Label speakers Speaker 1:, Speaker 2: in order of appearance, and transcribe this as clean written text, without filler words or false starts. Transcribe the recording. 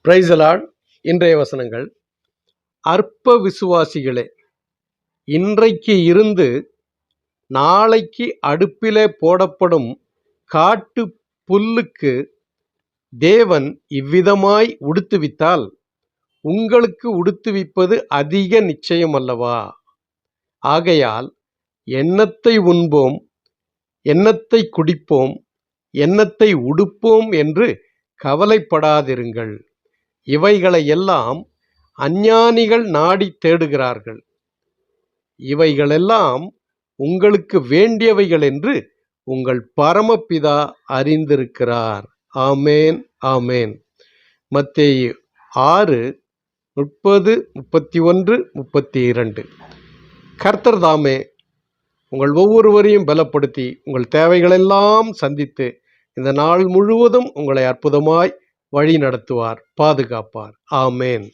Speaker 1: Praise the Lord. இன்றைய வசனங்கள்: அற்ப விசுவாசிகளே, இன்றைக்கு இருந்து நாளைக்கு அடுப்பிலே போடப்படும் காட்டு புல்லுக்கு தேவன் இவ்விதமாய் உடுத்துவித்தால் உங்களுக்கு உடுத்துவிப்பது அதிக நிச்சயம் அல்லவா? ஆகையால் என்னத்தை உண்போம், என்னத்தை குடிப்போம், என்னத்தை உடுப்போம் என்று கவலைப்படாதிருங்கள். இவைகளை எல்லாம் அஞ்ஞானிகள் நாடி தேடுகிறார்கள். இவைகளெல்லாம் உங்களுக்கு வேண்டியவைகள் என்று உங்கள் பரமபிதா அறிந்திருக்கிறார். ஆமேன், ஆமேன். மத்தேயு 6:30, 31, 32. கர்த்தர் தாமே உங்கள் ஒவ்வொருவரையும் பலப்படுத்தி உங்கள் தேவைகளெல்லாம் சந்தித்து இந்த நாள் முழுவதும் உங்களை அற்புதமாய் வழி நடத்துவார், பாதுகாப்பார். ஆமேன்.